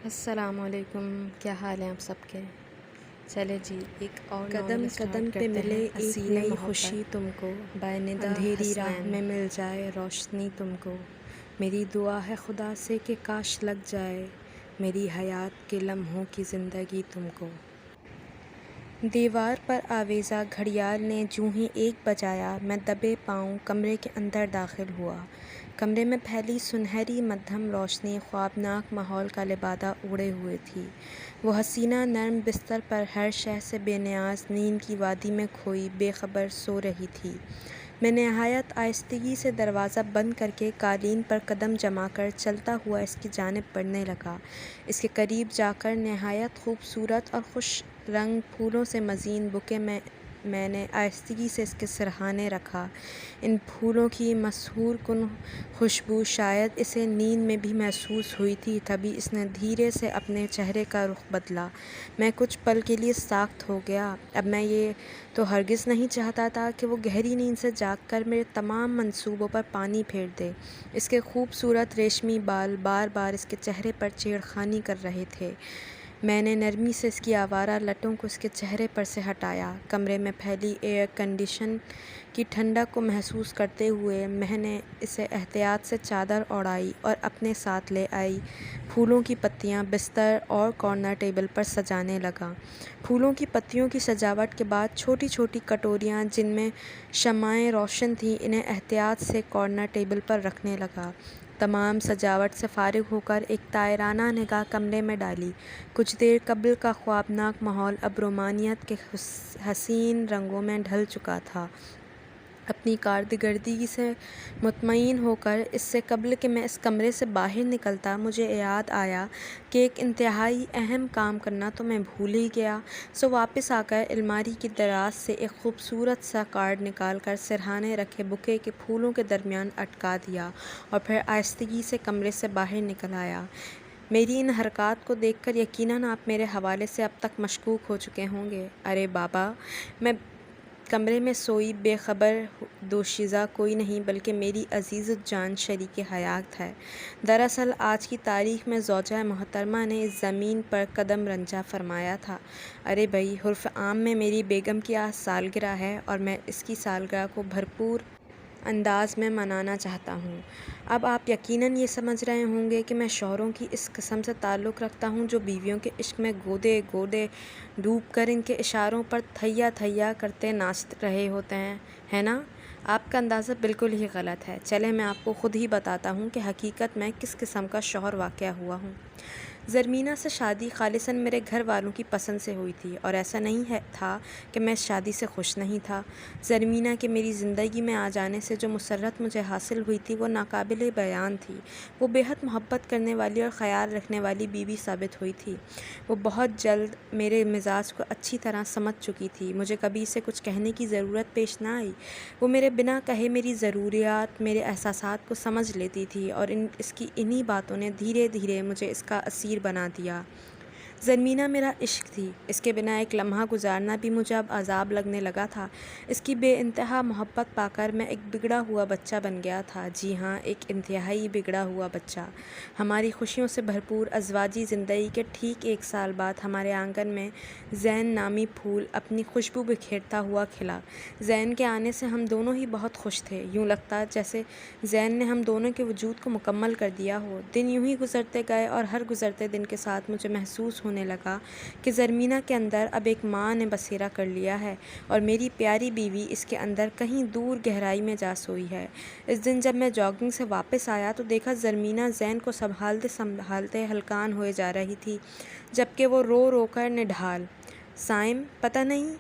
السلام علیکم، کیا حال ہیں آپ سب کے؟ چلے جی ایک اور قدم ناول قدم اسٹارٹ پہ کرتے ملے ہیں، ایک حسین نئی خوشی محبت تم کو، بائے ندا اندھیری راہ حسنین۔ میں مل جائے روشنی تم کو۔ میری دعا ہے خدا سے کہ کاش لگ جائے میری حیات کے لمحوں کی زندگی تم کو۔ دیوار پر آویزہ گھڑیال نے جوں ہی 1 بجایا، میں دبے پاؤں کمرے کے اندر داخل ہوا۔ کمرے میں پھیلی سنہری مدھم روشنی خوابناک ماحول کا لبادہ اوڑھے ہوئے تھی۔ وہ حسینہ نرم بستر پر ہر شے سے بے نیاز نیند کی وادی میں کھوئی بے خبر سو رہی تھی۔ میں نہایت آہستگی سے دروازہ بند کر کے قالین پر قدم جما کر چلتا ہوا اس کی جانب بڑھنے لگا۔ اس کے قریب جا کر نہایت خوبصورت اور خوش رنگ پھولوں سے مزین بوکے میں نے آہستگی سے اس کے سرہانے رکھا۔ ان پھولوں کی مسحور کن خوشبو شاید اسے نیند میں بھی محسوس ہوئی تھی، تبھی اس نے دھیرے سے اپنے چہرے کا رخ بدلا۔ میں کچھ پل کے لیے ساکت ہو گیا۔ اب میں یہ تو ہرگز نہیں چاہتا تھا کہ وہ گہری نیند سے جاگ کر میرے تمام منصوبوں پر پانی پھیر دے۔ اس کے خوبصورت ریشمی بال بار بار اس کے چہرے پر چھیڑخانی کر رہے تھے۔ میں نے نرمی سے اس کی آوارہ لٹوں کو اس کے چہرے پر سے ہٹایا۔ کمرے میں پھیلی ایئر کنڈیشن کی ٹھنڈک کو محسوس کرتے ہوئے میں نے اسے احتیاط سے چادر اوڑھائی اور اپنے ساتھ لے آئی۔ پھولوں کی پتیاں بستر اور کارنر ٹیبل پر سجانے لگا۔ پھولوں کی پتیوں کی سجاوٹ کے بعد چھوٹی چھوٹی کٹوریاں جن میں شمعیں روشن تھیں انہیں احتیاط سے کارنر ٹیبل پر رکھنے لگا۔ تمام سجاوٹ سے فارغ ہو کر ایک طائرانہ نگاہ کمرے میں ڈالی۔ کچھ دیر قبل کا خوابناک ماحول اب رومانیت کے حسین رنگوں میں ڈھل چکا تھا۔ اپنی کارکردگی سے مطمئن ہو کر اس سے قبل کہ میں اس کمرے سے باہر نکلتا مجھے یاد آیا کہ ایک انتہائی اہم کام کرنا تو میں بھول ہی گیا، سو واپس آ کر الماری کی دراز سے ایک خوبصورت سا کارڈ نکال کر سرہانے رکھے بوکے کے پھولوں کے درمیان اٹکا دیا اور پھر آہستگی سے کمرے سے باہر نکل آیا۔ میری ان حرکات کو دیکھ کر یقیناً آپ میرے حوالے سے اب تک مشکوک ہو چکے ہوں گے۔ ارے بابا، میں کمرے میں سوئی بے خبر دوشیزہ کوئی نہیں بلکہ میری عزیز الجان شریک حیات ہے۔ دراصل آج کی تاریخ میں زوجہ محترمہ نے اس زمین پر قدم رنجہ فرمایا تھا۔ ارے بھائی، عرف عام میں میری بیگم کی آج سالگرہ ہے اور میں اس کی سالگرہ کو بھرپور انداز میں منانا چاہتا ہوں۔ اب آپ یقیناً یہ سمجھ رہے ہوں گے کہ میں شوہروں کی اس قسم سے تعلق رکھتا ہوں جو بیویوں کے عشق میں گودے گودے ڈوب کر ان کے اشاروں پر تھیا تھیا کرتے ناچ رہے ہوتے ہیں، ہے نا؟ آپ کا اندازہ بالکل ہی غلط ہے۔ چلیں میں آپ کو خود ہی بتاتا ہوں کہ حقیقت میں کس قسم کا شوہر واقع ہوا ہوں۔ زرمینہ سے شادی خالصاً میرے گھر والوں کی پسند سے ہوئی تھی، اور ایسا نہیں تھا کہ میں اس شادی سے خوش نہیں تھا۔ زرمینہ کے میری زندگی میں آ جانے سے جو مسرت مجھے حاصل ہوئی تھی وہ ناقابل بیان تھی۔ وہ بے حد محبت کرنے والی اور خیال رکھنے والی بیوی ثابت ہوئی تھی۔ وہ بہت جلد میرے مزاج کو اچھی طرح سمجھ چکی تھی، مجھے کبھی اسے کچھ کہنے کی ضرورت پیش نہ آئی۔ وہ میرے بنا کہے میری ضروریات، میرے احساسات کو سمجھ لیتی تھی، اور اس کی انہی باتوں نے دھیرے دھیرے مجھے اس کا اسیر بنا دیا۔ زرمینہ میرا عشق تھی، اس کے بنا ایک لمحہ گزارنا بھی مجھے اب عذاب لگنے لگا تھا۔ اس کی بے انتہا محبت پا کر میں ایک بگڑا ہوا بچہ بن گیا تھا، جی ہاں، ایک انتہائی بگڑا ہوا بچہ۔ ہماری خوشیوں سے بھرپور ازواجی زندگی کے ٹھیک 1 سال بعد ہمارے آنگن میں زین نامی پھول اپنی خوشبو بکھیرتا ہوا کھلا۔ زین کے آنے سے ہم دونوں ہی بہت خوش تھے، یوں لگتا جیسے زین نے ہم دونوں کے وجود کو مکمل کر دیا ہو۔ دن یوں ہی گزرتے گئے اور ہر گزرتے دن کے ساتھ مجھے محسوس ہونے لگا کہ زرمینہ کے اندر اب ایک ماں نے بسیرا کر لیا ہے اور میری پیاری بیوی اس کے اندر کہیں دور گہرائی میں جا سوئی ہے۔ اس دن جب میں جاگنگ سے واپس آیا تو دیکھا زرمینہ زین کو سنبھالتے سنبھالتے ہلکان ہوئے جا رہی تھی، جبکہ وہ رو رو کر نڈھال۔ سائم، پتہ نہیں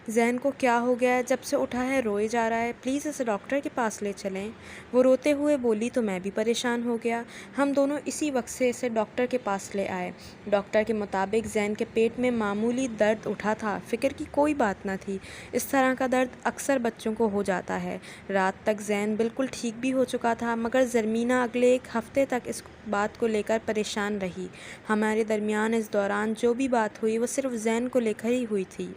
زین کو کیا ہو گیا ہے، جب سے اٹھا ہے روئے جا رہا ہے، پلیز اسے ڈاکٹر کے پاس لے چلیں۔ وہ روتے ہوئے بولی تو میں بھی پریشان ہو گیا۔ ہم دونوں اسی وقت سے اسے ڈاکٹر کے پاس لے آئے۔ ڈاکٹر کے مطابق زین کے پیٹ میں معمولی درد اٹھا تھا، فکر کی کوئی بات نہ تھی، اس طرح کا درد اکثر بچوں کو ہو جاتا ہے۔ رات تک زین بالکل ٹھیک بھی ہو چکا تھا، مگر زرمینہ اگلے 1 ہفتے تک اس بات کو لے کر پریشان رہی۔ ہمارے درمیان اس دوران جو بھی بات ہوئی وہ صرف زین کو لے کر ہی ہوئی تھی۔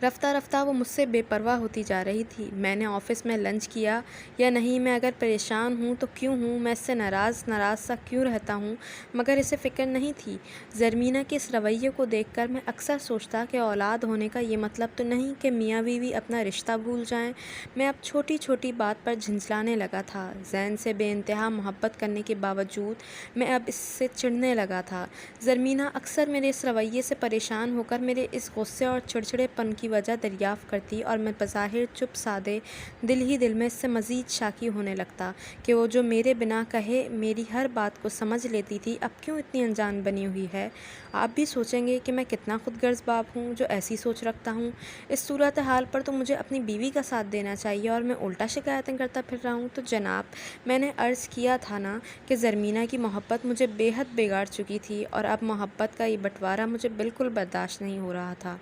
رفتہ رفتہ وہ مجھ سے بے پرواہ ہوتی جا رہی تھی۔ میں نے آفس میں لنچ کیا یا نہیں، میں اگر پریشان ہوں تو کیوں ہوں، میں اس سے ناراض سا کیوں رہتا ہوں، مگر اسے فکر نہیں تھی۔ زرمینہ کے اس رویے کو دیکھ کر میں اکثر سوچتا کہ اولاد ہونے کا یہ مطلب تو نہیں کہ میاں بیوی اپنا رشتہ بھول جائیں۔ میں اب چھوٹی چھوٹی بات پر جھنجھلانے لگا تھا۔ زین سے بے انتہا محبت کرنے کے باوجود میں اب اس سے چڑھنے لگا تھا۔ زرمینہ اکثر میرے اس رویے سے پریشان ہو کر میرے اس غصے اور چڑچڑے پن کی وجہ دریافت کرتی اور میں بظاہر چپ سادے دل ہی دل میں اس سے مزید شاکی ہونے لگتا کہ وہ جو میرے بنا کہے میری ہر بات کو سمجھ لیتی تھی اب کیوں اتنی انجان بنی ہوئی ہے۔ آپ بھی سوچیں گے کہ میں کتنا خود غرض باپ ہوں جو ایسی سوچ رکھتا ہوں۔ اس صورتحال پر تو مجھے اپنی بیوی کا ساتھ دینا چاہیے اور میں الٹا شکایتیں کرتا پھر رہا ہوں۔ تو جناب، میں نے عرض کیا تھا نا کہ زرمینہ کی محبت مجھے بے حد بگاڑ چکی تھی اور اب محبت کا یہ بٹوارا مجھے بالکل برداشت نہیں ہو رہا تھا۔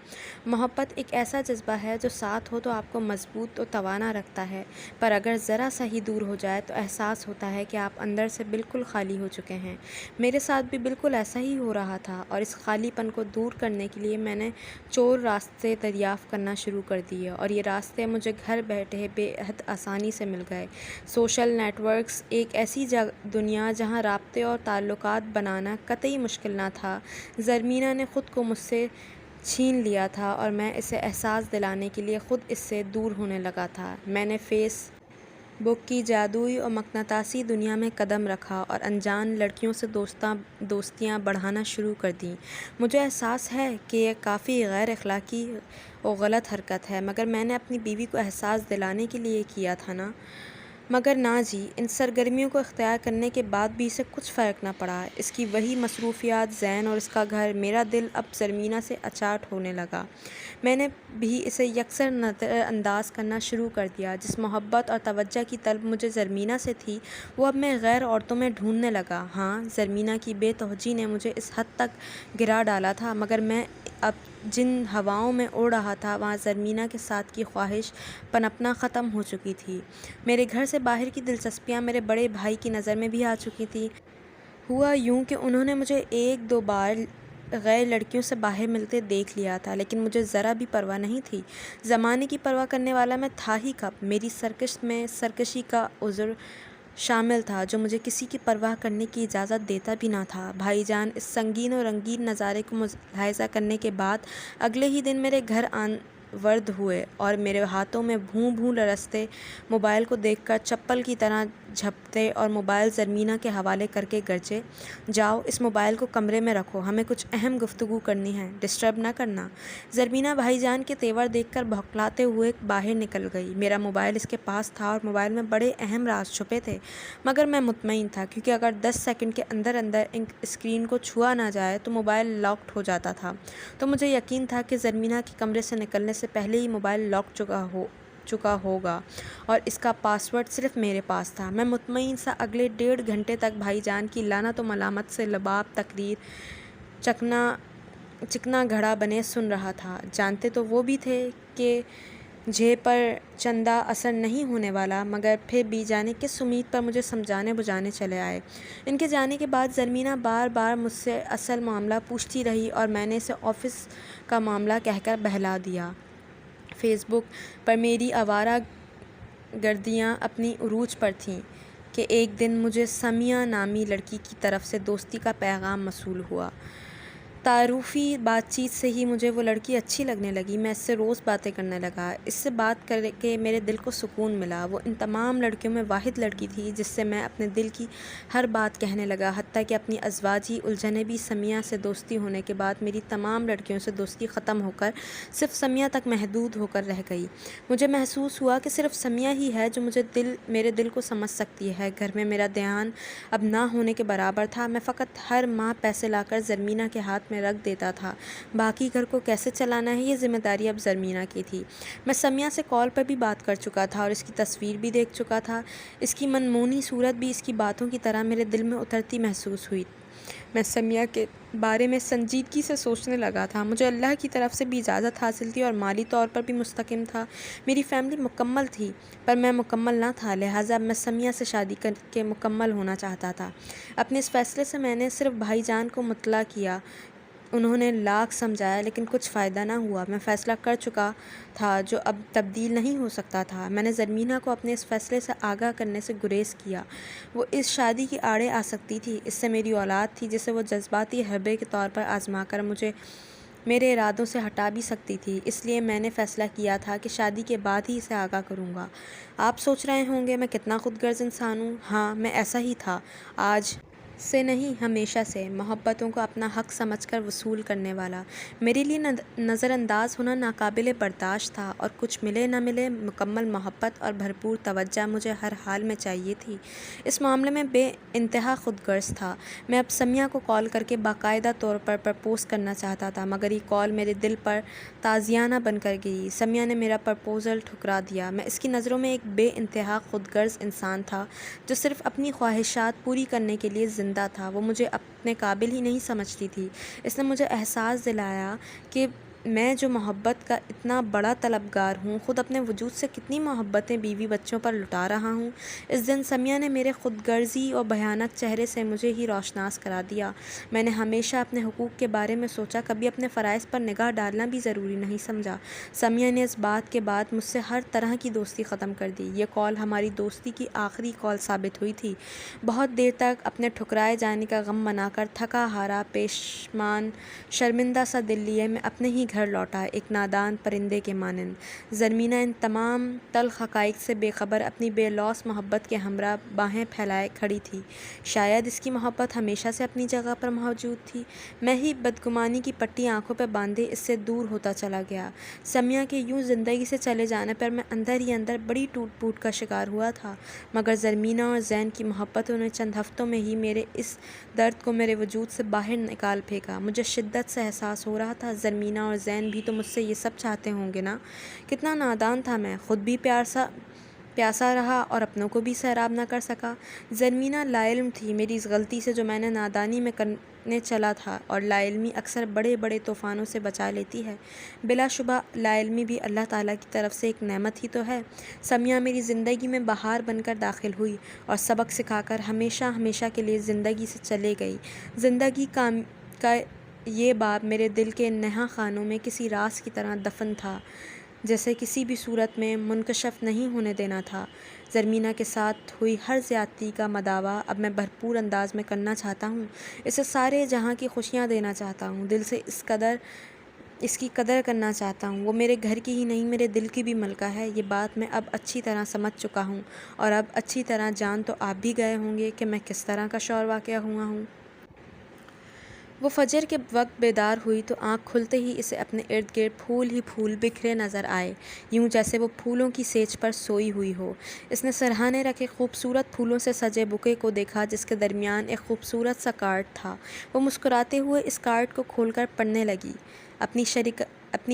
محبت ایک ایسا جذبہ ہے جو ساتھ ہو تو آپ کو مضبوط و توانا رکھتا ہے، پر اگر ذرا سا ہی دور ہو جائے تو احساس ہوتا ہے کہ آپ اندر سے بالکل خالی ہو چکے ہیں۔ میرے ساتھ بھی بالکل ایسا ہی ہو رہا تھا اور اس خالی پن کو دور کرنے کے لیے میں نے چور راستے دریافت کرنا شروع کر دیے اور یہ راستے مجھے گھر بیٹھے بے حد آسانی سے مل گئے۔ سوشل نیٹ ورکس، ایک ایسی دنیا جہاں رابطے اور تعلقات بنانا قطعی مشکل نہ تھا، زرمینہ نے خود کو مجھ سے چھین لیا تھا اور میں اسے احساس دلانے کے لیے خود اس سے دور ہونے لگا تھا۔ میں نے فیس بک کی جادوئی اور مقناطیسی دنیا میں قدم رکھا اور انجان لڑکیوں سے دوستیاں بڑھانا شروع کر دیں۔ مجھے احساس ہے کہ یہ کافی غیر اخلاقی اور غلط حرکت ہے، مگر میں نے اپنی بیوی کو احساس دلانے کے لیے کیا تھا نا۔ مگر نہ جی، ان سرگرمیوں کو اختیار کرنے کے بعد بھی اسے کچھ فرق نہ پڑا۔ اس کی وہی مصروفیات، زین اور اس کا گھر، میرا دل اب زرمینہ سے اچاٹ ہونے لگا۔ میں نے بھی اسے یکسر نظر انداز کرنا شروع کر دیا۔ جس محبت اور توجہ کی طلب مجھے زرمینہ سے تھی وہ اب میں غیر عورتوں میں ڈھونڈنے لگا۔ ہاں، زرمینہ کی بے توجہی نے مجھے اس حد تک گرا ڈالا تھا، مگر میں اب جن ہواؤں میں اڑ رہا تھا وہاں زرمینہ کے ساتھ کی خواہش پنپنا ختم ہو چکی تھی۔ میرے گھر سے باہر کی دلچسپیاں میرے بڑے بھائی کی نظر میں بھی آ چکی تھیں۔ ہوا یوں کہ انہوں نے مجھے ایک دو بار غیر لڑکیوں سے باہر ملتے دیکھ لیا تھا، لیکن مجھے ذرا بھی پرواہ نہیں تھی۔ زمانے کی پرواہ کرنے والا میں تھا ہی کب؟ میری سرکش میں سرکشی کا عذر شامل تھا جو مجھے کسی کی پرواہ کرنے کی اجازت دیتا بھی نہ تھا۔ بھائی جان اس سنگین و رنگین نظارے کو ملاحظہ کرنے کے بعد اگلے ہی دن میرے گھر ورد ہوئے اور میرے ہاتھوں میں بھوں بھوں لرزتے موبائل کو دیکھ کر چپل کی طرح جھپتے اور موبائل زرمینہ کے حوالے کر کے گرجے، جاؤ اس موبائل کو کمرے میں رکھو، ہمیں کچھ اہم گفتگو کرنی ہے، ڈسٹرب نہ کرنا۔ زرمینہ بھائی جان کے تیور دیکھ کر بھوکلاتے ہوئے باہر نکل گئی۔ میرا موبائل اس کے پاس تھا اور موبائل میں بڑے اہم راز چھپے تھے، مگر میں مطمئن تھا کیونکہ اگر 10 سیکنڈ کے اندر اسکرین کو چھوا نہ جائے تو موبائل لاکڈ ہو جاتا تھا۔ تو مجھے یقین تھا کہ زرمینہ کے کمرے سے نکلنے سے پہلے ہی موبائل لاک چکا ہوگا اور اس کا پاس ورڈ صرف میرے پاس تھا۔ میں مطمئن سا اگلے 1.5 گھنٹے تک بھائی جان کی لعنت و ملامت سے لباب تقریر چکنا گھڑا بنے سن رہا تھا۔ جانتے تو وہ بھی تھے کہ جے پر چندہ اثر نہیں ہونے والا، مگر پھر بھی جانے کس امید پر مجھے سمجھانے بجھانے چلے آئے۔ ان کے جانے کے بعد زرمینہ بار بار مجھ سے اصل معاملہ پوچھتی رہی اور میں نے اسے آفس کا معاملہ کہہ کر بہلا دیا۔ فیس بک پر میری آوارہ گردیاں اپنی عروج پر تھیں کہ ایک دن مجھے سمیہ نامی لڑکی کی طرف سے دوستی کا پیغام موصول ہوا۔ تعارفی بات چیت سے ہی مجھے وہ لڑکی اچھی لگنے لگی۔ میں اس سے روز باتیں کرنے لگا۔ اس سے بات کر کے میرے دل کو سکون ملا۔ وہ ان تمام لڑکیوں میں واحد لڑکی تھی جس سے میں اپنے دل کی ہر بات کہنے لگا، حتیٰ کہ اپنی ازواجی الجھنیں بھی۔ سمیہ سے دوستی ہونے کے بعد میری تمام لڑکیوں سے دوستی ختم ہو کر صرف سمیہ تک محدود ہو کر رہ گئی۔ مجھے محسوس ہوا کہ صرف سمیہ ہی ہے جو میرے دل کو سمجھ سکتی ہے۔ گھر میں میرا دھیان اب نہ ہونے کے برابر تھا۔ میں فقط ہر ماہ پیسے لا کر زرمینہ کے ہاتھ میں رکھ دیتا تھا، باقی گھر کو کیسے چلانا ہے یہ ذمہ داری اب زرمینہ کی تھی۔ میں سمیہ سے کال پر بھی بات کر چکا تھا اور اس کی تصویر بھی دیکھ چکا تھا۔ اس کی منمونی صورت بھی اس کی باتوں کی طرح میرے دل میں اترتی محسوس ہوئی۔ میں سمیہ کے بارے میں سنجیدگی سے سوچنے لگا تھا۔ مجھے اللہ کی طرف سے بھی اجازت حاصل تھی اور مالی طور پر بھی مستحکم تھا۔ میری فیملی مکمل تھی، پر میں مکمل نہ تھا، لہٰذا میں سمیہ سے شادی کر کے مکمل ہونا چاہتا تھا۔ اپنے اس فیصلے سے میں نے صرف بھائی جان کو مطلع کیا انہوں نے لاکھ سمجھایا لیکن کچھ فائدہ نہ ہوا۔ میں فیصلہ کر چکا تھا جو اب تبدیل نہیں ہو سکتا تھا۔ میں نے زرمینہ کو اپنے اس فیصلے سے آگاہ کرنے سے گریز کیا۔ وہ اس شادی کی آڑے آ سکتی تھی، اس سے میری اولاد تھی جسے وہ جذباتی حربے کے طور پر آزما کر مجھے میرے ارادوں سے ہٹا بھی سکتی تھی۔ اس لیے میں نے فیصلہ کیا تھا کہ شادی کے بعد ہی اسے آگاہ کروں گا۔ آپ سوچ رہے ہوں گے میں کتنا خود غرض انسان ہوں۔ ہاں، میں ایسا ہی تھا، آج سے نہیں ہمیشہ سے، محبتوں کو اپنا حق سمجھ کر وصول کرنے والا۔ میرے لیے نظر انداز ہونا ناقابل برداشت تھا، اور کچھ ملے نہ ملے مکمل محبت اور بھرپور توجہ مجھے ہر حال میں چاہیے تھی۔ اس معاملے میں بے انتہا خود غرض تھا۔ میں اب سمیہ کو کال کر کے باقاعدہ طور پر پرپوز کرنا چاہتا تھا، مگر یہ کال میرے دل پر تازیانہ بن کر گئی۔ سمیہ نے میرا پرپوزل ٹھکرا دیا۔ میں اس کی نظروں میں ایک بے انتہا خود غرض انسان تھا جو صرف اپنی خواہشات پوری کرنے کے لیے زندہ تھا۔ وہ مجھے اپنے قابل ہی نہیں سمجھتی تھی۔ اس نے مجھے احساس دلایا کہ میں جو محبت کا اتنا بڑا طلبگار ہوں، خود اپنے وجود سے کتنی محبتیں بیوی بچوں پر لٹا رہا ہوں۔ اس دن سمیہ نے میرے خود غرضی اور بھیانک چہرے سے مجھے ہی روشناس کرا دیا۔ میں نے ہمیشہ اپنے حقوق کے بارے میں سوچا، کبھی اپنے فرائض پر نگاہ ڈالنا بھی ضروری نہیں سمجھا۔ سمیہ نے اس بات کے بعد مجھ سے ہر طرح کی دوستی ختم کر دی۔ یہ کال ہماری دوستی کی آخری کال ثابت ہوئی تھی۔ بہت دیر تک اپنے ٹھکرائے جانے کا غم منا کر تھکا ہارا، پشیمان، شرمندہ سا دل لیے میں اپنے ہی گھر لوٹا، ایک نادان پرندے کے مانند۔ زرمینہ ان تمام تلخ حقائق سے بے خبر اپنی بے لوث محبت کے ہمراہ باہیں پھیلائے کھڑی تھی۔ شاید اس کی محبت ہمیشہ سے اپنی جگہ پر موجود تھی۔ میں ہی بدگمانی کی پٹی آنکھوں پہ باندھے اس سے دور ہوتا چلا گیا۔ سمیہ کے یوں زندگی سے چلے جانے پر میں اندر ہی اندر بڑی ٹوٹ پھوٹ کا شکار ہوا تھا، مگر زرمینہ اور زین کی محبتوں نے چند ہفتوں میں ہی میرے اس درد کو میرے وجود سے باہر نکال پھینکا۔ مجھے شدت سے احساس ہو رہا تھا، زرمینہ اور زین بھی تو مجھ سے یہ سب چاہتے ہوں گے نا۔ کتنا نادان تھا میں، خود بھی پیاسا رہا اور اپنوں کو بھی سیراب نہ کر سکا۔ زرمینہ لا علم تھی میری اس غلطی سے جو میں نے نادانی میں کرنے چلا تھا، اور لا علمی اکثر بڑے بڑے طوفانوں سے بچا لیتی ہے۔ بلا شبہ لا علمی بھی اللہ تعالیٰ کی طرف سے ایک نعمت ہی تو ہے۔ سمیہ میری زندگی میں بہار بن کر داخل ہوئی اور سبق سکھا کر ہمیشہ ہمیشہ کے لیے زندگی سے چلے گئی۔ زندگی کا یہ باب میرے دل کے نہاں خانوں میں کسی راز کی طرح دفن تھا، جسے کسی بھی صورت میں منکشف نہیں ہونے دینا تھا۔ زرمینہ کے ساتھ ہوئی ہر زیادتی کا مداوا اب میں بھرپور انداز میں کرنا چاہتا ہوں، اسے سارے جہاں کی خوشیاں دینا چاہتا ہوں، دل سے اس کی قدر کرنا چاہتا ہوں۔ وہ میرے گھر کی ہی نہیں، میرے دل کی بھی ملکہ ہے۔ یہ بات میں اب اچھی طرح سمجھ چکا ہوں، اور اب اچھی طرح جان تو آپ بھی گئے ہوں گے کہ میں کس طرح کا شور واقع ہوا ہوں۔ وہ فجر کے وقت بیدار ہوئی تو آنکھ کھلتے ہی اسے اپنے ارد گرد پھول ہی پھول بکھرے نظر آئے، یوں جیسے وہ پھولوں کی سیج پر سوئی ہوئی ہو۔ اس نے سرہانے رکھے خوبصورت پھولوں سے سجے بکے کو دیکھا جس کے درمیان ایک خوبصورت سا کارڈ تھا۔ وہ مسکراتے ہوئے اس کارڈ کو کھول کر پڑھنے لگی، اپنی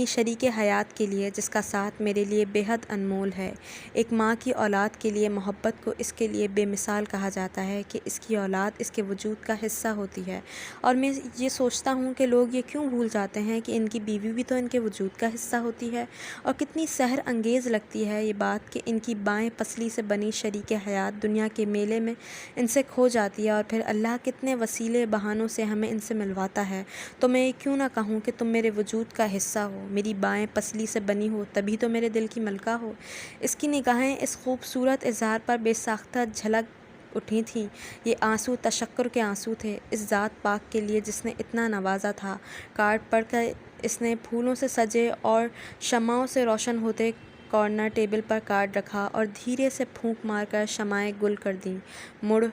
شریک حیات کے لیے جس کا ساتھ میرے لیے بے حد انمول ہے۔ ایک ماں کی اولاد کے لیے محبت کو اس کے لیے بے مثال کہا جاتا ہے کہ اس کی اولاد اس کے وجود کا حصہ ہوتی ہے، اور میں یہ سوچتا ہوں کہ لوگ یہ کیوں بھول جاتے ہیں کہ ان کی بیوی بھی تو ان کے وجود کا حصہ ہوتی ہے، اور کتنی سحر انگیز لگتی ہے یہ بات کہ ان کی بائیں پسلی سے بنی شریک حیات دنیا کے میلے میں ان سے کھو جاتی ہے، اور پھر اللہ کتنے وسیلے بہانوں سے ہمیں ان سے ملواتا ہے۔ تو میں یہ کیوں نہ کہوں کہ تم میرے وجود کا حصہ ہو، میری بائیں پسلی سے بنی ہو، تبھی تو میرے دل کی ملکہ ہو۔ اس کی نگاہیں اس خوبصورت اظہار پر بے ساختہ جھلک اٹھی تھیں۔ یہ آنسو تشکر کے آنسو تھے اس ذات پاک کے لیے جس نے اتنا نوازا تھا۔ کارڈ پڑھ کر اس نے پھولوں سے سجے اور شمعوں سے روشن ہوتے کارنر ٹیبل پر کارڈ رکھا اور دھیرے سے پھونک مار کر شمعیں گل کر دیں۔ مڑ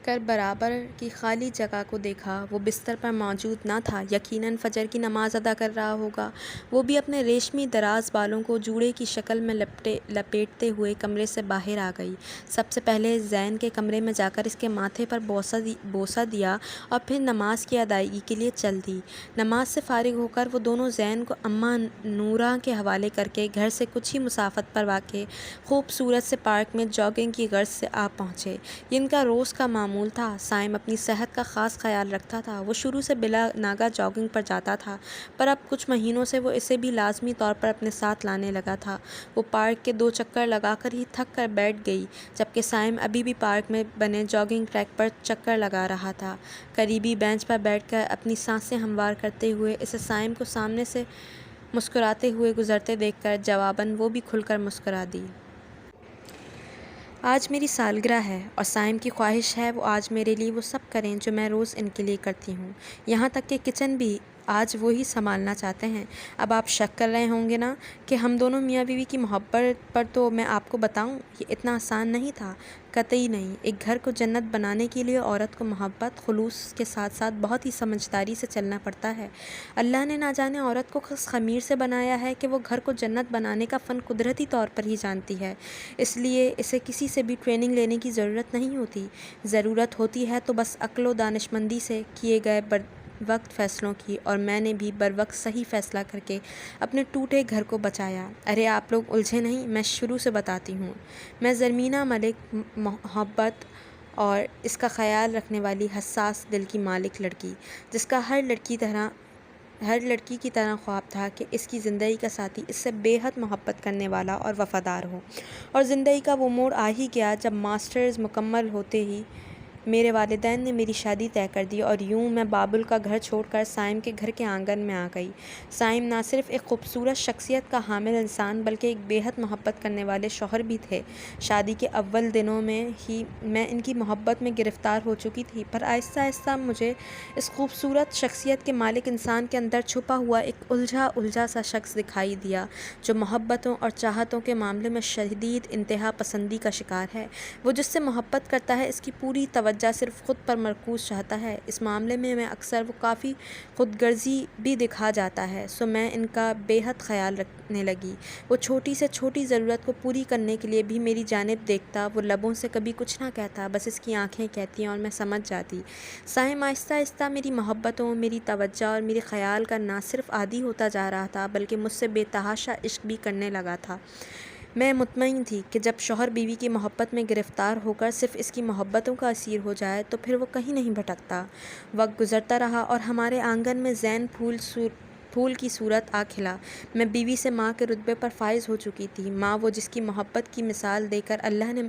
کر برابر کی خالی جگہ کو دیکھا، وہ بستر پر موجود نہ تھا، یقیناً فجر کی نماز ادا کر رہا ہوگا۔ وہ بھی اپنے ریشمی دراز بالوں کو جوڑے کی شکل میں لپیٹتے ہوئے کمرے سے باہر آ گئی۔ سب سے پہلے زین کے کمرے میں جا کر اس کے ماتھے پر بوسہ دیا اور پھر نماز کی ادائیگی کے لیے چل دی۔ نماز سے فارغ ہو کر وہ دونوں زین کو اماں نورہ کے حوالے کر کے گھر سے کچھ ہی مسافت پر واقع خوبصورت سے پارک میں جاگنگ کی غرض سے آ پہنچے۔ یہ ان کا روز کا معمول معمول تھا۔ سائم اپنی صحت کا خاص خیال رکھتا تھا۔ وہ شروع سے بلا ناگہ جاگنگ پر جاتا تھا، پر اب کچھ مہینوں سے وہ اسے بھی لازمی طور پر اپنے ساتھ لانے لگا تھا۔ وہ پارک کے 2 چکر لگا کر ہی تھک کر بیٹھ گئی، جبکہ سائم ابھی بھی پارک میں بنے جاگنگ ٹریک پر چکر لگا رہا تھا۔ قریبی بینچ پر بیٹھ کر اپنی سانسیں ہموار کرتے ہوئے اسے سائم کو سامنے سے مسکراتے ہوئے گزرتے دیکھ کر جواباً وہ بھی کھل کر مسکرا دی۔ آج میری سالگرہ ہے اور سائم کی خواہش ہے وہ آج میرے لیے وہ سب کریں جو میں روز ان کے لیے کرتی ہوں، یہاں تک کہ کچن بھی آج وہی سنبھالنا چاہتے ہیں۔ اب آپ شک کر رہے ہوں گے نا کہ ہم دونوں میاں بیوی کی محبت پر، تو میں آپ کو بتاؤں یہ اتنا آسان نہیں تھا، قطعی نہیں۔ ایک گھر کو جنت بنانے کے لیے عورت کو محبت، خلوص کے ساتھ ساتھ بہت ہی سمجھداری سے چلنا پڑتا ہے۔ اللہ نے نہ جانے عورت کو کس خمیر سے بنایا ہے کہ وہ گھر کو جنت بنانے کا فن قدرتی طور پر ہی جانتی ہے، اس لیے اسے کسی سے بھی ٹریننگ لینے کی ضرورت نہیں ہوتی۔ ضرورت ہوتی ہے تو بس عقل و دانشمندی سے کیے گئے وقت فیصلوں کی، اور میں نے بھی بروقت صحیح فیصلہ کر کے اپنے ٹوٹے گھر کو بچایا۔ ارے آپ لوگ الجھے نہیں، میں شروع سے بتاتی ہوں۔ میں زرمینہ ملک، محبت اور اس کا خیال رکھنے والی حساس دل کی مالک لڑکی، جس کا ہر لڑکی کی طرح خواب تھا کہ اس کی زندگی کا ساتھی اس سے بے حد محبت کرنے والا اور وفادار ہو۔ اور زندگی کا وہ موڑ آ ہی گیا جب ماسٹرز مکمل ہوتے ہی میرے والدین نے میری شادی طے کر دی، اور یوں میں بابل کا گھر چھوڑ کر سائم کے گھر کے آنگن میں آ گئی۔ سائم نہ صرف ایک خوبصورت شخصیت کا حامل انسان بلکہ ایک بے حد محبت کرنے والے شوہر بھی تھے۔ شادی کے اول دنوں میں ہی میں ان کی محبت میں گرفتار ہو چکی تھی، پر آہستہ آہستہ مجھے اس خوبصورت شخصیت کے مالک انسان کے اندر چھپا ہوا ایک الجھا سا شخص دکھائی دیا، جو محبتوں اور چاہتوں کے معاملے میں شدید انتہا پسندی کا شکار ہے۔ وہ جس سے محبت کرتا ہے اس کی پوری توجہ صرف خود پر مرکوز چاہتا ہے۔ اس معاملے میں اکثر وہ کافی خود غرضی بھی دکھا جاتا ہے، سو میں ان کا بے حد خیال رکھنے لگی۔ وہ چھوٹی سے چھوٹی ضرورت کو پوری کرنے کے لیے بھی میری جانب دیکھتا، وہ لبوں سے کبھی کچھ نہ کہتا، بس اس کی آنکھیں کہتی اور میں سمجھ جاتی۔ سائم آہستہ آہستہ میری محبتوں، میری توجہ اور میرے خیال کا نہ صرف عادی ہوتا جا رہا تھا بلکہ مجھ سے بے تحاشا عشق بھی کرنے لگا تھا۔ میں مطمئن تھی کہ جب شوہر بیوی کی محبت میں گرفتار ہو کر صرف اس کی محبتوں کا اسیر ہو جائے تو پھر وہ کہیں نہیں بھٹکتا۔ وقت گزرتا رہا اور ہمارے آنگن میں زین پھول کی صورت آ کھلا۔ میں بیوی سے ماں کے رتبے پر فائز ہو چکی تھی۔ ماں وہ جس کی محبت کی مثال دے کر اللہ نے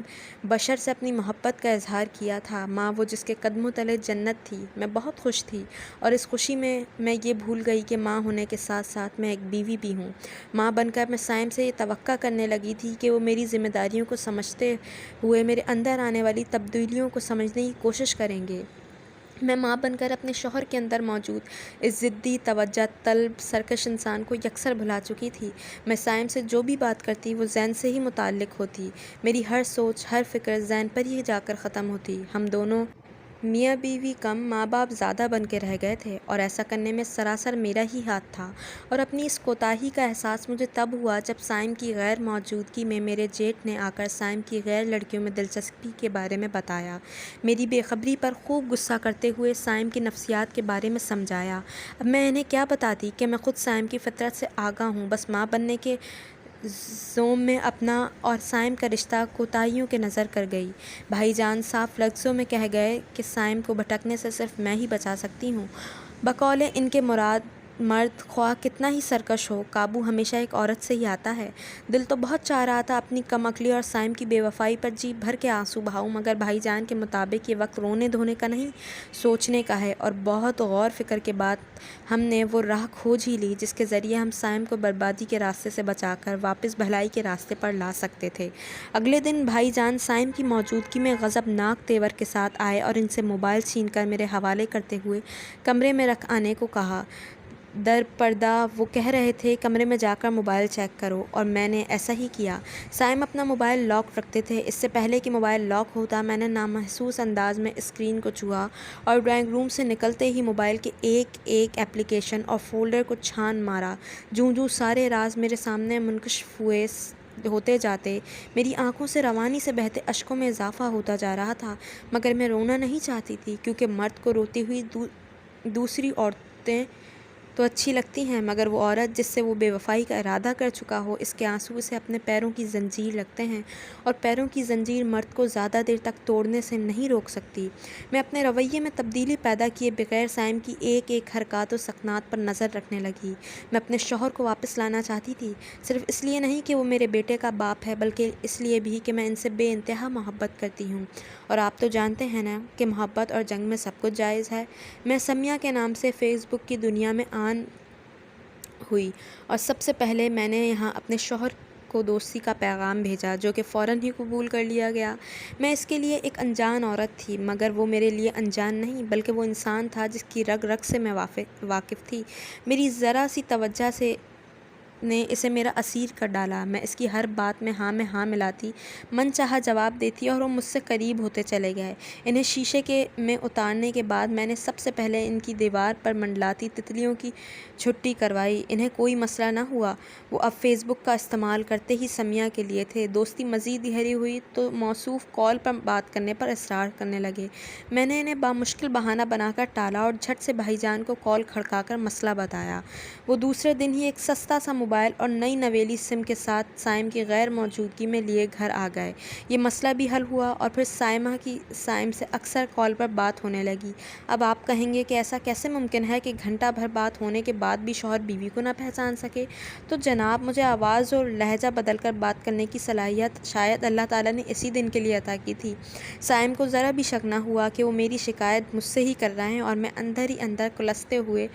بشر سے اپنی محبت کا اظہار کیا تھا، ماں وہ جس کے قدموں تلے جنت تھی۔ میں بہت خوش تھی، اور اس خوشی میں میں یہ بھول گئی کہ ماں ہونے کے ساتھ ساتھ میں ایک بیوی بھی ہوں۔ ماں بن کر میں سائم سے یہ توقع کرنے لگی تھی کہ وہ میری ذمہ داریوں کو سمجھتے ہوئے میرے اندر آنے والی تبدیلیوں کو سمجھنے کی کوشش کریں گے۔ میں ماں بن کر اپنے شوہر کے اندر موجود اس ضدی، توجہ طلب، سرکش انسان کو یکسر بھلا چکی تھی۔ میں سائم سے جو بھی بات کرتی وہ زین سے ہی متعلق ہوتی۔ میری ہر سوچ، ہر فکر زین پر ہی جا کر ختم ہوتی۔ ہم دونوں میاں بیوی کم ماں باپ زیادہ بن کے رہ گئے تھے، اور ایسا کرنے میں سراسر میرا ہی ہاتھ تھا۔ اور اپنی اس کوتاہی کا احساس مجھے تب ہوا جب سائم کی غیر موجودگی میں میرے جیٹھ نے آ کر سائم کی غیر لڑکیوں میں دلچسپی کے بارے میں بتایا۔ میری بے خبری پر خوب غصہ کرتے ہوئے سائم کی نفسیات کے بارے میں سمجھایا۔ اب میں انہیں کیا بتاتی کہ میں خود سائم کی فطرت سے آگاہ ہوں، بس ماں بننے کے زوم میں اپنا اور سائم کا رشتہ کوتاہیوں کے نظر کر گئی۔ بھائی جان صاف لفظوں میں کہہ گئے کہ سائم کو بھٹکنے سے صرف میں ہی بچا سکتی ہوں۔ بقول ان کے مرد خواہ کتنا ہی سرکش ہو، قابو ہمیشہ ایک عورت سے ہی آتا ہے۔ دل تو بہت چاہ رہا تھا اپنی کم عقلی اور سائم کی بے وفائی پر جی بھر کے آنسو بہاؤں، مگر بھائی جان کے مطابق یہ وقت رونے دھونے کا نہیں، سوچنے کا ہے، اور بہت غور فکر کے بعد ہم نے وہ راہ کھوج ہی لی جس کے ذریعے ہم سائم کو بربادی کے راستے سے بچا کر واپس بھلائی کے راستے پر لا سکتے تھے۔ اگلے دن بھائی جان سائم کی موجودگی میں غضبناک تیور کے ساتھ آئے اور ان سے موبائل چھین کر میرے حوالے کرتے ہوئے کمرے میں رکھ آنے کو کہا۔ در پردہ وہ کہہ رہے تھے کمرے میں جا کر موبائل چیک کرو، اور میں نے ایسا ہی کیا۔ سائم اپنا موبائل لاک رکھتے تھے۔ اس سے پہلے کہ موبائل لاک ہوتا میں نے نامحسوس انداز میں اسکرین کو چھوا اور ڈرائنگ روم سے نکلتے ہی موبائل کے ایک ایک ایپلیکیشن اور فولڈر کو چھان مارا۔ جوں سارے راز میرے سامنے منکشف ہوتے جاتے، میری آنکھوں سے روانی سے بہتے اشکوں میں اضافہ ہوتا جا رہا تھا، مگر میں رونا نہیں چاہتی تھی، کیونکہ مرد کو روتی ہوئی دوسری عورتیں تو اچھی لگتی ہیں، مگر وہ عورت جس سے وہ بے وفائی کا ارادہ کر چکا ہو، اس کے آنسو اسے اپنے پیروں کی زنجیر لگتے ہیں، اور پیروں کی زنجیر مرد کو زیادہ دیر تک توڑنے سے نہیں روک سکتی۔ میں اپنے رویے میں تبدیلی پیدا کیے بغیر سائم کی ایک ایک حرکات و سکنات پر نظر رکھنے لگی۔ میں اپنے شوہر کو واپس لانا چاہتی تھی، صرف اس لیے نہیں کہ وہ میرے بیٹے کا باپ ہے، بلکہ اس لیے بھی کہ میں ان سے بے انتہا محبت کرتی ہوں، اور آپ تو جانتے ہیں نا کہ محبت اور جنگ میں سب کچھ جائز ہے۔ میں سمیہ کے نام سے فیس بک کی دنیا میں آن ہوئی، اور سب سے پہلے میں نے یہاں اپنے شوہر کو دوستی کا پیغام بھیجا، جو کہ فوراً ہی قبول کر لیا گیا۔ میں اس کے لیے ایک انجان عورت تھی، مگر وہ میرے لیے انجان نہیں، بلکہ وہ انسان تھا جس کی رگ رگ سے میں واقف تھی۔ میری ذرا سی توجہ نے اسے میرا اسیر کر ڈالا۔ میں اس کی ہر بات میں ہاں ملاتی، من چاہا جواب دیتی، اور وہ مجھ سے قریب ہوتے چلے گئے۔ انہیں شیشے میں اتارنے کے بعد میں نے سب سے پہلے ان کی دیوار پر منڈلاتی تتلیوں کی چھٹی کروائی۔ انہیں کوئی مسئلہ نہ ہوا۔ وہ اب فیس بک کا استعمال کرتے ہی سمیہ کے لیے تھے۔ دوستی مزید گہری ہوئی تو موصوف کال پر بات کرنے پر اصرار کرنے لگے۔ میں نے انہیں بامشکل بہانہ بنا کر ٹالا اور جھٹ سے بھائی جان کو کال کھڑکا کر مسئلہ بتایا۔ وہ دوسرے دن ہی ایک سستا سا موبائل اور نئی نویلی سم کے ساتھ سائم کی غیر موجودگی میں لیے گھر آ گئے۔ یہ مسئلہ بھی حل ہوا، اور پھر سائمہ کی سائم سے اکثر کال پر بات ہونے لگی۔ اب آپ کہیں گے کہ ایسا کیسے ممکن ہے کہ گھنٹہ بھر بات ہونے کے بعد بھی شوہر بیوی کو نہ پہچان سکے؟ تو جناب، مجھے آواز اور لہجہ بدل کر بات کرنے کی صلاحیت شاید اللہ تعالیٰ نے اسی دن کے لیے عطا کی تھی۔ سائم کو ذرا بھی شک نہ ہوا کہ وہ میری شکایت مجھ سے ہی کر رہے ہیں، اور میں اندر ہی اندر کلستے ہوئے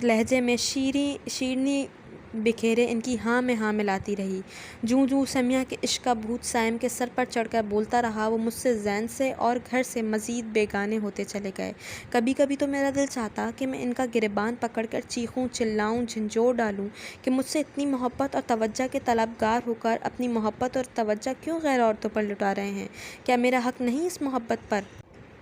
لہجے میں شیرنی بکھیرے ان کی ہاں میں ہاں ملاتی رہی۔ جوں سمیہ کے عشق کا بھوت سائم کے سر پر چڑھ کر بولتا رہا، وہ مجھ سے ذہن سے اور گھر سے مزید بیگانے ہوتے چلے گئے۔ کبھی کبھی تو میرا دل چاہتا کہ میں ان کا گریبان پکڑ کر چیخوں، چلاؤں، جھنجھوڑ ڈالوں کہ مجھ سے اتنی محبت اور توجہ کے طلبگار ہو کر اپنی محبت اور توجہ کیوں غیر عورتوں پر لٹا رہے ہیں؟ کیا میرا حق نہیں اس محبت پر؟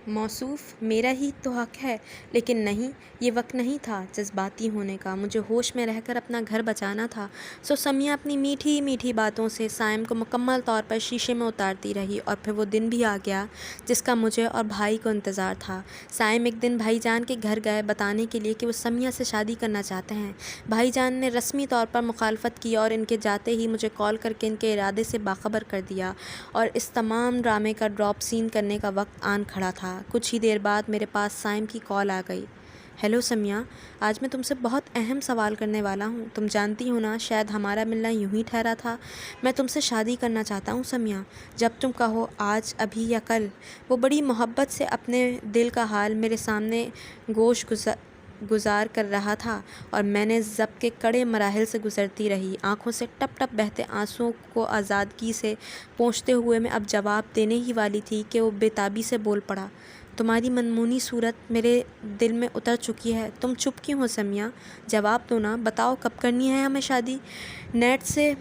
موصوف، میرا ہی تو حق ہے، لیکن نہیں، یہ وقت نہیں تھا جذباتی ہونے کا۔ مجھے ہوش میں رہ کر اپنا گھر بچانا تھا۔ سو سمیہ اپنی میٹھی میٹھی باتوں سے سائم کو مکمل طور پر شیشے میں اتارتی رہی، اور پھر وہ دن بھی آ گیا جس کا مجھے اور بھائی کو انتظار تھا۔ سائم ایک دن بھائی جان کے گھر گئے بتانے کے لیے کہ وہ سمیہ سے شادی کرنا چاہتے ہیں۔ بھائی جان نے رسمی طور پر مخالفت کی، اور ان کے جاتے ہی مجھے کال کر کے ان کے ارادے سے باخبر کر دیا، اور اس تمام ڈرامے کا ڈراپ سین کرنے کا وقت آن کھڑا تھا۔ کچھ ہی دیر بعد میرے پاس سائم کی کال آ گئی۔ ہیلو سمیہ، آج میں تم سے بہت اہم سوال کرنے والا ہوں۔ تم جانتی ہو نا، شاید ہمارا ملنا یوں ہی ٹھہرا تھا۔ میں تم سے شادی کرنا چاہتا ہوں سمیہ، جب تم کہو، آج، ابھی یا کل۔ وہ بڑی محبت سے اپنے دل کا حال میرے سامنے گوش گزار کر رہا تھا، اور میں نے ضبط کے کڑے مراحل سے گزرتی رہی۔ آنکھوں سے ٹپ ٹپ بہتے آنسوؤں کو آزادگی سے پونچھتے ہوئے میں اب جواب دینے ہی والی تھی کہ وہ بے تابی سے بول پڑا، تمہاری منمونی صورت میرے دل میں اتر چکی ہے۔ تم چپ کیوں ہو سمیہ؟ جواب دو نا، بتاؤ کب کرنی ہے ہمیں شادی؟ نیٹ سے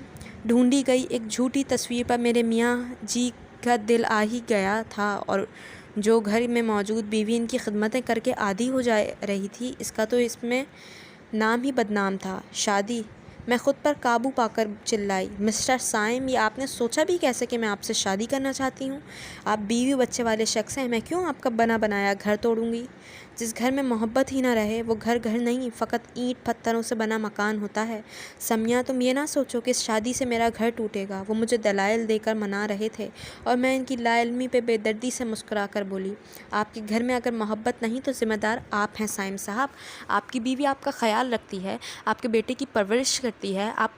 ڈھونڈی گئی ایک جھوٹی تصویر پر میرے میاں جی کا دل آ ہی گیا تھا، اور جو گھر میں موجود بیوی ان کی خدمتیں کر کے عادی ہو جا رہی تھی، اس کا تو اس میں نام ہی بدنام تھا، شادی۔ میں خود پر قابو پا کر چلائی، مسٹر سائم، یہ آپ نے سوچا بھی کیسے کہ میں آپ سے شادی کرنا چاہتی ہوں؟ آپ بیوی بچے والے شخص ہیں، میں کیوں آپ کا بنا بنایا گھر توڑوں گی؟ جس گھر میں محبت ہی نہ رہے وہ گھر نہیں، فقط اینٹ پتھروں سے بنا مکان ہوتا ہے۔ سمیہ، تم یہ نہ سوچو کہ اس شادی سے میرا گھر ٹوٹے گا۔ وہ مجھے دلائل دے کر منا رہے تھے، اور میں ان کی لا علمی پہ بے دردی سے مسکرا کر بولی، آپ کے گھر میں اگر محبت نہیں تو ذمہ دار آپ ہیں سائم صاحب۔ آپ کی بیوی آپ کا خیال رکھتی ہے، آپ کے بیٹے کی پرورش کرتی ہے، آپ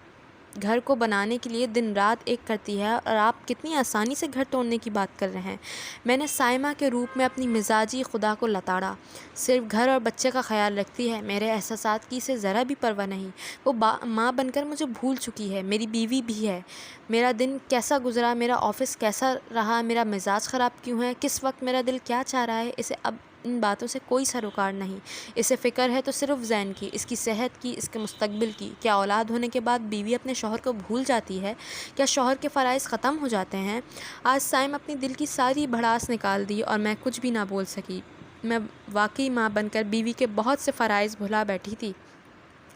گھر کو بنانے کے لیے دن رات ایک کرتی ہے، اور آپ کتنی آسانی سے گھر توڑنے کی بات کر رہے ہیں۔ میں نے سائمہ کے روپ میں اپنی مزاجی خدا کو لتاڑا، صرف گھر اور بچے کا خیال رکھتی ہے، میرے احساسات کی اسے ذرا بھی پرواہ نہیں۔ وہ ماں بن کر مجھے بھول چکی ہے، میری بیوی بھی ہے۔ میرا دن کیسا گزرا، میرا آفس کیسا رہا، میرا مزاج خراب کیوں ہے، کس وقت میرا دل کیا چاہ رہا ہے، اسے اب ان باتوں سے کوئی سروکار نہیں۔ اسے فکر ہے تو صرف ذہن کی، اس کی صحت کی، اس کے مستقبل کی۔ کیا اولاد ہونے کے بعد بیوی اپنے شوہر کو بھول جاتی ہے؟ کیا شوہر کے فرائض ختم ہو جاتے ہیں؟ آج سائم اپنی دل کی ساری بھڑاس نکال دی، اور میں کچھ بھی نہ بول سکی۔ میں واقعی ماں بن کر بیوی کے بہت سے فرائض بھلا بیٹھی تھی۔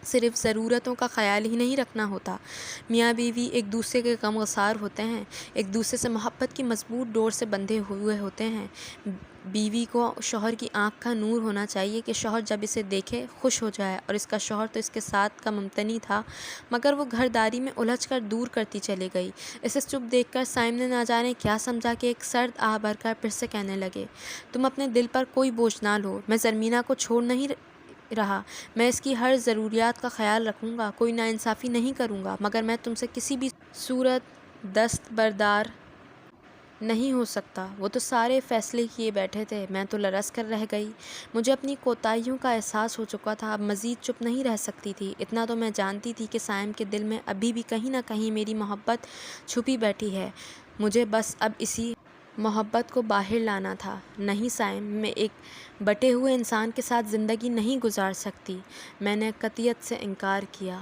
صرف ضرورتوں کا خیال ہی نہیں رکھنا ہوتا، میاں بیوی ایک دوسرے کے غم گسار ہوتے ہیں، ایک دوسرے سے محبت کی مضبوط ڈور سے بندھے ہوئے ہوتے ہیں۔ بیوی کو شوہر کی آنکھ کا نور ہونا چاہیے کہ شوہر جب اسے دیکھے خوش ہو جائے، اور اس کا شوہر تو اس کے ساتھ کا ممتنی تھا، مگر وہ گھرداری میں الجھ کر دور کرتی چلی گئی۔ اسے چپ دیکھ کر سائم نے نہ جانے کیا سمجھا کہ ایک سرد آہ بھر کر پھر سے کہنے لگے، تم اپنے دل پر کوئی بوجھ نہ لو، میں زرمینہ کو چھوڑ نہیں رہا، میں اس کی ہر ضروریات کا خیال رکھوں گا، کوئی ناانصافی نہیں کروں گا، مگر میں تم سے کسی بھی صورت دستبردار نہیں ہو سکتا۔ وہ تو سارے فیصلے کیے بیٹھے تھے، میں تو لرز کر رہ گئی۔ مجھے اپنی کوتاہیوں کا احساس ہو چکا تھا، اب مزید چپ نہیں رہ سکتی تھی۔ اتنا تو میں جانتی تھی کہ سائم کے دل میں ابھی بھی کہیں نہ کہیں میری محبت چھپی بیٹھی ہے، مجھے بس اب اسی محبت کو باہر لانا تھا۔ نہیں سائم، میں ایک بٹے ہوئے انسان کے ساتھ زندگی نہیں گزار سکتی، میں نے قطعیت سے انکار کیا۔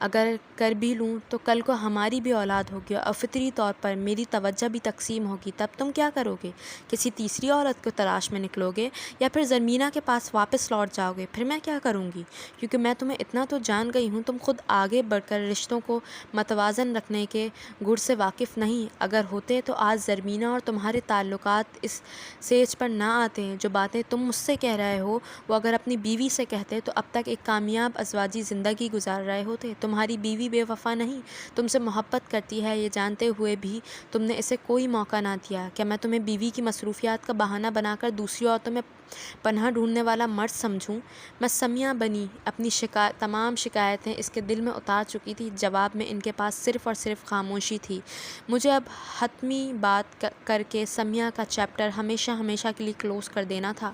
اگر کر بھی لوں تو کل کو ہماری بھی اولاد ہوگی اور فطری طور پر میری توجہ بھی تقسیم ہوگی، تب تم کیا کرو گے؟ کسی تیسری عورت کو تلاش میں نکلو گے یا پھر زرمینہ کے پاس واپس لوٹ جاؤ گے؟ پھر میں کیا کروں گی؟ کیونکہ میں تمہیں اتنا تو جان گئی ہوں، تم خود آگے بڑھ کر رشتوں کو متوازن رکھنے کے گڑ سے واقف نہیں۔ اگر ہوتے تو آج زرمینہ اور تمہارے تعلقات اس سٹیج پر نہ آتے۔ جو باتیں تم مجھ سے کہہ رہے ہو وہ اگر اپنی بیوی سے کہتے تو اب تک ایک کامیاب ازواجی زندگی گزار رہے ہوتے۔ تمہاری بیوی بے وفا نہیں، تم سے محبت کرتی ہے، یہ جانتے ہوئے بھی تم نے اسے کوئی موقع نہ دیا۔ کیا میں تمہیں بیوی کی مصروفیات کا بہانہ بنا کر دوسری عورتوں میں پناہ ڈھونڈنے والا مرد سمجھوں؟ میں سمیہ بنی اپنی تمام شکایتیں اس کے دل میں اتار چکی تھی، جواب میں ان کے پاس صرف اور صرف خاموشی تھی۔ مجھے اب حتمی بات کر کے سمیہ کا چیپٹر ہمیشہ ہمیشہ کے لیے کلوز کر دینا تھا۔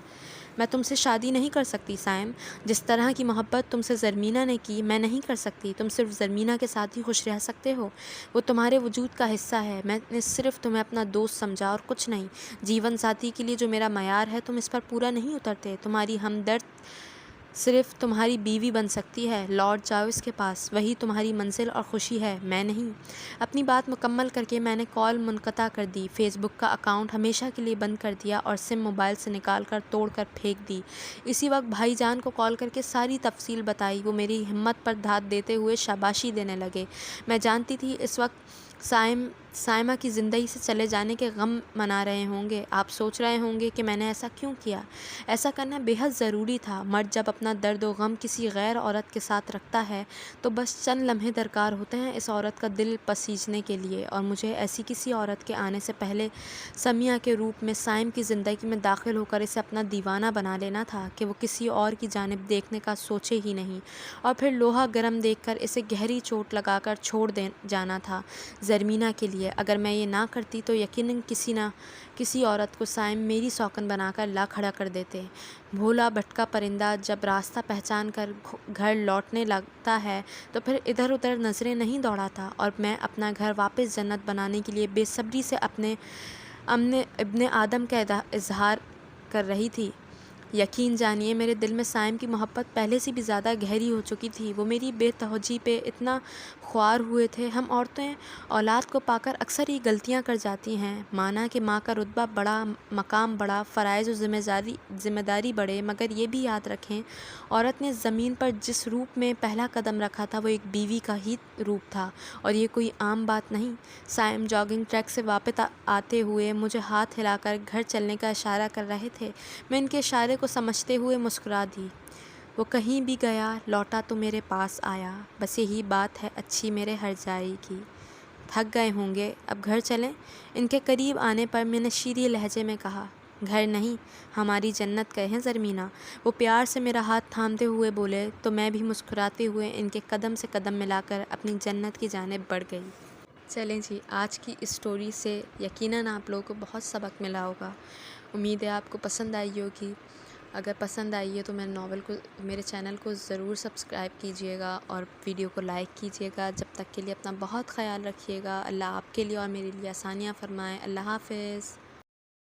میں تم سے شادی نہیں کر سکتی سائم، جس طرح کی محبت تم سے زرمینہ نے کی میں نہیں کر سکتی۔ تم صرف زرمینہ کے ساتھ ہی خوش رہ سکتے ہو، وہ تمہارے وجود کا حصہ ہے۔ میں نے صرف تمہیں اپنا دوست سمجھا اور کچھ نہیں۔ جیون ساتھی کے لیے جو میرا معیار ہے تم اس پر پورا نہیں اترتے۔ تمہاری ہمدرد صرف تمہاری بیوی بن سکتی ہے، لوٹ جاؤ اس کے پاس، وہی تمہاری منزل اور خوشی ہے، میں نہیں۔ اپنی بات مکمل کر کے میں نے کال منقطع کر دی، فیس بک کا اکاؤنٹ ہمیشہ کے لیے بند کر دیا اور سم موبائل سے نکال کر توڑ کر پھینک دی۔ اسی وقت بھائی جان کو کال کر کے ساری تفصیل بتائی، وہ میری ہمت پر دھات دیتے ہوئے شاباشی دینے لگے۔ میں جانتی تھی اس وقت سائمہ کی زندگی سے چلے جانے کے غم منا رہے ہوں گے۔ آپ سوچ رہے ہوں گے کہ میں نے ایسا کیوں کیا؟ ایسا کرنا بے حد ضروری تھا۔ مرد جب اپنا درد و غم کسی غیر عورت کے ساتھ رکھتا ہے تو بس چند لمحے درکار ہوتے ہیں اس عورت کا دل پسیجنے کے لیے، اور مجھے ایسی کسی عورت کے آنے سے پہلے سمیہ کے روپ میں سائم کی زندگی میں داخل ہو کر اسے اپنا دیوانہ بنا لینا تھا کہ وہ کسی اور کی جانب دیکھنے کا سوچے ہی نہیں، اور پھر لوہا گرم دیکھ کر اسے گہری چوٹ لگا کر چھوڑ جانا تھا زرمینہ کے لیے۔ اگر میں یہ نہ کرتی تو یقیناً کسی نہ کسی عورت کو سائم میری سوکن بنا کر لا کھڑا کر دیتے۔ بھولا بھٹکا پرندہ جب راستہ پہچان کر گھر لوٹنے لگتا ہے تو پھر ادھر ادھر نظریں نہیں دوڑاتا، اور میں اپنا گھر واپس جنت بنانے کے لیے بے صبری سے اپنے ابن آدم کا اظہار کر رہی تھی۔ یقین جانیے میرے دل میں سائم کی محبت پہلے سے بھی زیادہ گہری ہو چکی تھی۔ وہ میری بے توجہی پہ اتنا خوار ہوئے تھے۔ ہم عورتیں اولاد کو پا کر اکثر ہی غلطیاں کر جاتی ہیں، مانا کہ ماں کا رتبہ بڑا، مقام بڑا، فرائض و ذمہ داری بڑے، مگر یہ بھی یاد رکھیں عورت نے زمین پر جس روپ میں پہلا قدم رکھا تھا وہ ایک بیوی کا ہی روپ تھا، اور یہ کوئی عام بات نہیں۔ سائم جاگنگ ٹریک سے واپس آتے ہوئے مجھے ہاتھ ہلا کر گھر چلنے کا اشارہ کر رہے تھے۔ میں ان کے اشارے کو سمجھتے ہوئے مسکرا دی۔ وہ کہیں بھی گیا لوٹا تو میرے پاس آیا، بس یہی بات ہے اچھی میرے ہر جائی کی۔ تھک گئے ہوں گے، اب گھر چلیں؟ ان کے قریب آنے پر میں نے شیریں لہجے میں کہا، گھر نہیں، ہماری جنت گئے ہیں زرمینہ۔ وہ پیار سے میرا ہاتھ تھامتے ہوئے بولے تو میں بھی مسکراتے ہوئے ان کے قدم سے قدم ملا کر اپنی جنت کی جانب بڑھ گئی۔ چلیں جی، آج کی اس سٹوری سے یقیناً آپ لوگوں کو بہت سبق ملا ہوگا۔ امید ہے آپ کو پسند آئی ہوگی۔ اگر پسند آئی ہے تو میرے چینل کو ضرور سبسکرائب کیجیے گا اور ویڈیو کو لائک کیجیے گا۔ جب تک کے لیے اپنا بہت خیال رکھیے گا۔ اللہ آپ کے لیے اور میرے لیے آسانیاں فرمائے۔ اللہ حافظ۔